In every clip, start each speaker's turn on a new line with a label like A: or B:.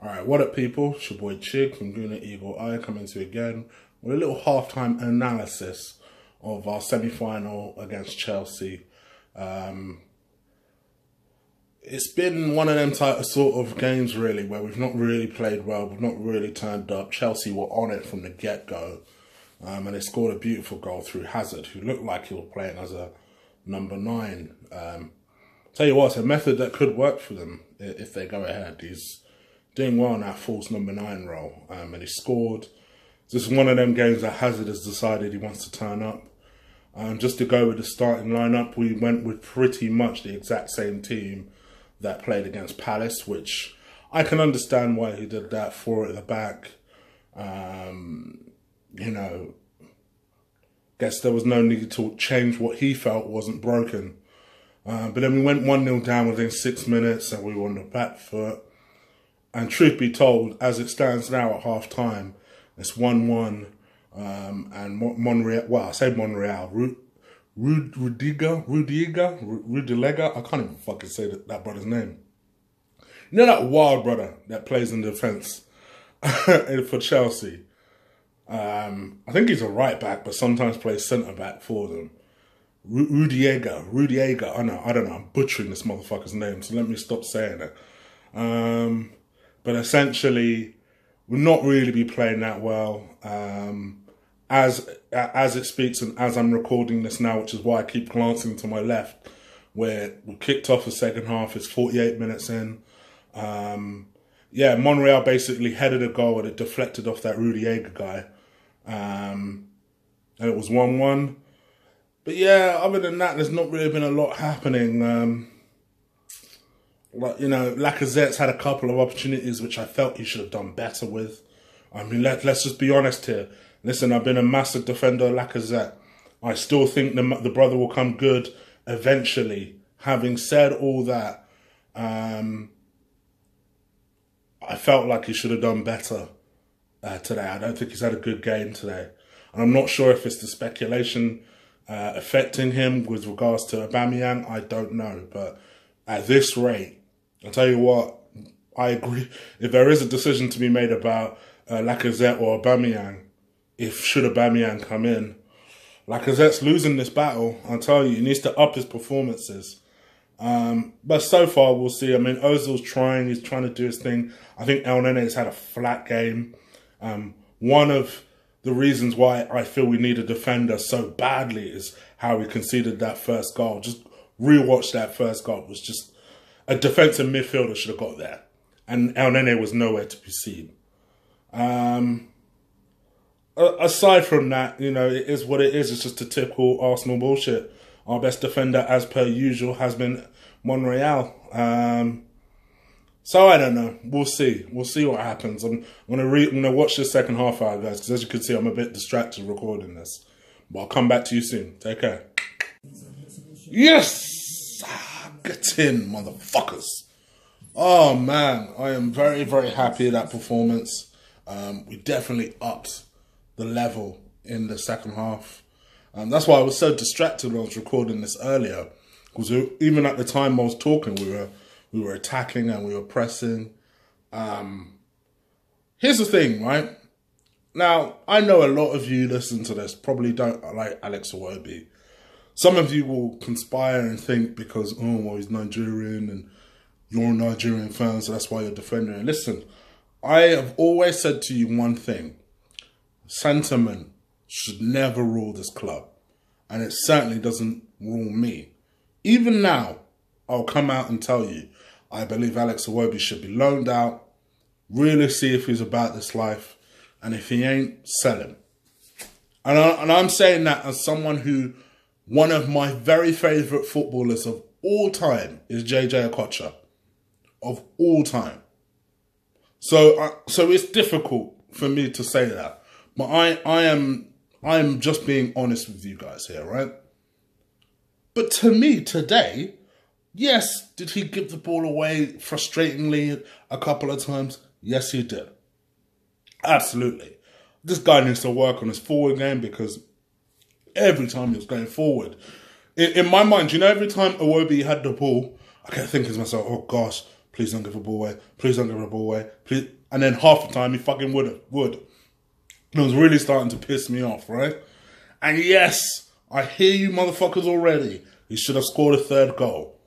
A: Alright, what up people? It's your boy Chig from Guna Eagle Eye coming to you again with a little halftime analysis of our semi-final against Chelsea. It's been one of them type of sort of games really where we've not really played well, we've not really turned up. Chelsea were on it from the get-go and they scored a beautiful goal through Hazard, who looked like he was playing as a number 9. Tell you what, it's a method that could work for them if they go ahead. He's doing well in that false number 9 role, and he scored. This is one of them games that Hazard has decided he wants to turn up. Just to go with the starting lineup, we went with pretty much the exact same team that played against Palace, which I can understand why he did that. 4 at the back. You know, guess there was no need to change what he felt wasn't broken. But then we went 1-0 down within 6 minutes and we were on the back foot. And truth be told, as it stands now at half-time, it's 1-1. And Monreal, well, I say Monreal, Rudiger, I can't even fucking say that brother's name. You know that wild brother that plays in defence for Chelsea? I think he's a right back, but sometimes plays centre back for them. Rudiger, I don't know, I'm butchering this motherfucker's name, so let me stop saying it. But essentially, we'll not really be playing that well. As it speaks and as I'm recording this now, which is why I keep glancing to my left, where we kicked off the second half, it's 48 minutes in. Yeah, Monreal basically headed a goal and it deflected off that Rudiger guy. And it was 1-1. But yeah, other than that, there's not really been a lot happening. Like, you know, Lacazette's had a couple of opportunities which I felt he should have done better with. I mean, let's just be honest here. Listen, I've been a massive defender of Lacazette. I still think the brother will come good eventually. Having said all that, I felt like he should have done better today. I don't think he's had a good game today. And I'm not sure if it's the speculation affecting him with regards to Aubameyang. I don't know. But at this rate, I'll tell you what, I agree. If there is a decision to be made about Lacazette or Aubameyang, should Aubameyang come in, Lacazette's losing this battle. I'll tell you, he needs to up his performances. But so far, we'll see. I mean, Ozil's trying. He's trying to do his thing. I think El Nene's had a flat game. One of the reasons why I feel we need a defender so badly is how we conceded that first goal. Just rewatch that first goal. It was just a defensive midfielder should have got there. And El Nene was nowhere to be seen. Aside from that, you know, it is what it is. It's just a typical Arsenal bullshit. Our best defender, as per usual, has been Monreal. So I don't know. We'll see. We'll see what happens. I'm gonna watch the second half out, guys, because as you can see, I'm a bit distracted recording this. But I'll come back to you soon. Take care. Yes! Get in, motherfuckers. Oh, man. I am very, very happy with that performance. We definitely upped the level in the second half. That's why I was so distracted when I was recording this earlier. Because even at the time I was talking, we were attacking and we were pressing. Here's the thing, right? Now, I know a lot of you listen to this probably don't like Alex Iwobi. Some of you will conspire and think because, oh, well, he's Nigerian and you're a Nigerian fan, so that's why you're defending him. Listen, I have always said to you one thing. Sentiment should never rule this club. And it certainly doesn't rule me. Even now, I'll come out and tell you, I believe Alex Iwobi should be loaned out, really see if he's about this life, and if he ain't, sell him. And I'm saying that as someone who, one of my very favourite footballers of all time is JJ Okocha. Of all time. So it's difficult for me to say that. But I am just being honest with you guys here, right? But to me today, yes, did he give the ball away frustratingly a couple of times? Yes, he did. Absolutely. This guy needs to work on his forward game because every time he was going forward, in my mind, you know, every time Iwobi had the ball, I kept thinking to myself, oh gosh, please don't give a ball away, please don't give a ball away, please. And then half the time he fucking would. And it was really starting to piss me off, right? And yes, I hear you motherfuckers already. He should have scored a third goal.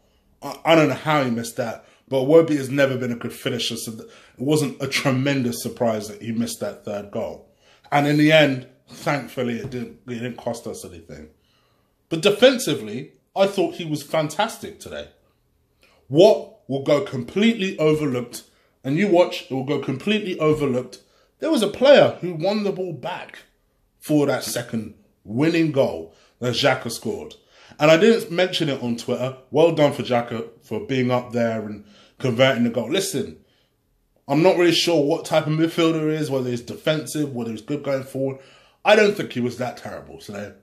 A: I don't know how he missed that. But Iwobi has never been a good finisher, so it wasn't a tremendous surprise that he missed that third goal. And in the end, thankfully, it didn't cost us anything. But defensively, I thought he was fantastic today. What will go completely overlooked, and you watch, it will go completely overlooked. There was a player who won the ball back for that second winning goal that Xhaka scored. And I didn't mention it on Twitter. Well done for Xhaka for being up there and converting the goal. Listen, I'm not really sure what type of midfielder he is, whether he's defensive, whether he's good going forward. I don't think he was that terrible today.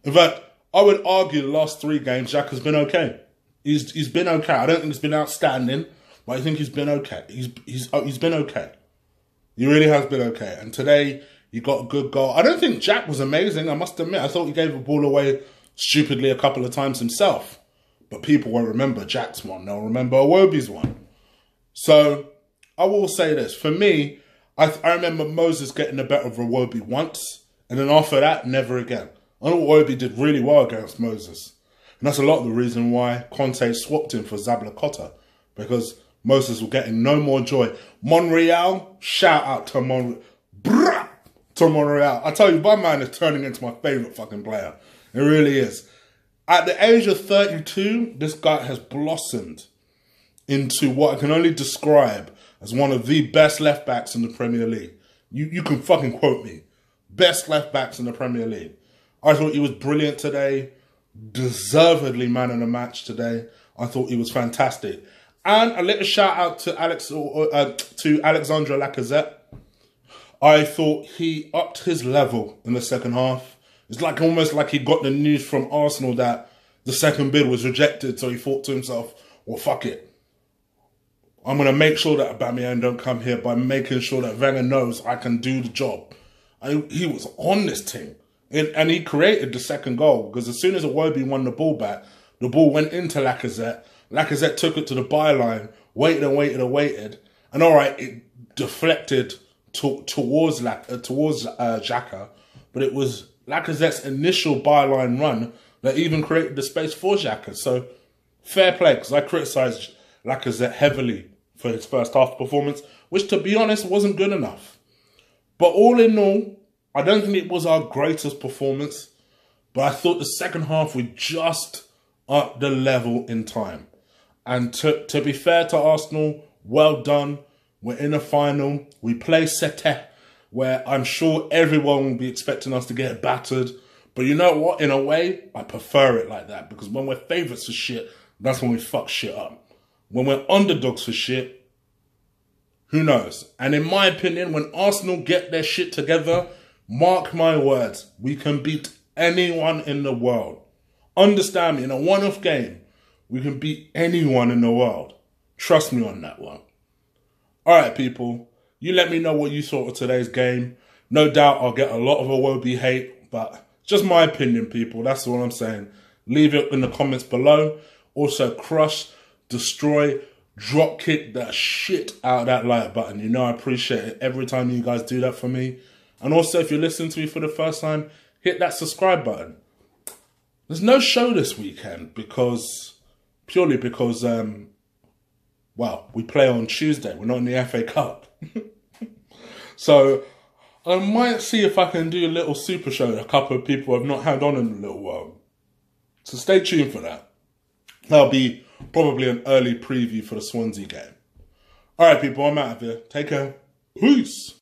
A: In fact, I would argue the last 3 games, Xhaka's been okay. He's been okay. I don't think he's been outstanding, but I think he's been okay. He's been okay. He really has been okay. And today, he got a good goal. I don't think Jack was amazing, I must admit. I thought he gave the ball away stupidly a couple of times himself. But people won't remember Jack's one. They'll remember Iwobi's one. So, I will say this. For me, I remember Moses getting the better of Iwobi once. And then after that, never again. I know Iwobi did really well against Moses. And that's a lot of the reason why Conte swapped him for Zabalekota. Because Moses was getting no more joy. Monreal, shout out to Monreal. I tell you, my man is turning into my favourite fucking player. It really is. At the age of 32, this guy has blossomed into what I can only describe as one of the best left-backs in the Premier League. You can fucking quote me. Best left-backs in the Premier League. I thought he was brilliant today. Deservedly man of the match today. I thought he was fantastic. And a little shout out to Alexandre Lacazette. I thought he upped his level in the second half. It's like almost like he got the news from Arsenal that the second bid was rejected. So he thought to himself, well, fuck it. I'm going to make sure that Aubameyang don't come here by making sure that Wenger knows I can do the job. He was on this team. And he created the second goal because as soon as Iwobi won the ball back, the ball went into Lacazette. Lacazette took it to the byline, waited and waited and waited. And all right, it deflected towards Xhaka, but it was Lacazette's initial byline run that even created the space for Xhaka. So fair play, because I criticised Lacazette heavily for his first half performance, which to be honest wasn't good enough. But all in all, I don't think it was our greatest performance, but I thought the second half we just upped the level in time. And to be fair to Arsenal, well done. We're in a final. We play Sete, where I'm sure everyone will be expecting us to get battered. But you know what? In a way, I prefer it like that. Because when we're favourites for shit, that's when we fuck shit up. When we're underdogs for shit, who knows? And in my opinion, when Arsenal get their shit together, mark my words, we can beat anyone in the world. Understand me, in a one-off game, we can beat anyone in the world. Trust me on that one. Alright, people. You let me know what you thought of today's game. No doubt I'll get a lot of Iwobi hate, but just my opinion, people. That's all I'm saying. Leave it in the comments below. Also, crush, destroy, drop kick the shit out of that like button. You know I appreciate it every time you guys do that for me. And also, if you're listening to me for the first time, hit that subscribe button. There's no show this weekend purely because, well, we play on Tuesday. We're not in the FA Cup. So I might see if I can do a little super show that a couple of people have not had on in a little while. So stay tuned for that. That'll be probably an early preview for the Swansea game. All right, people, I'm out of here. Take care. Peace.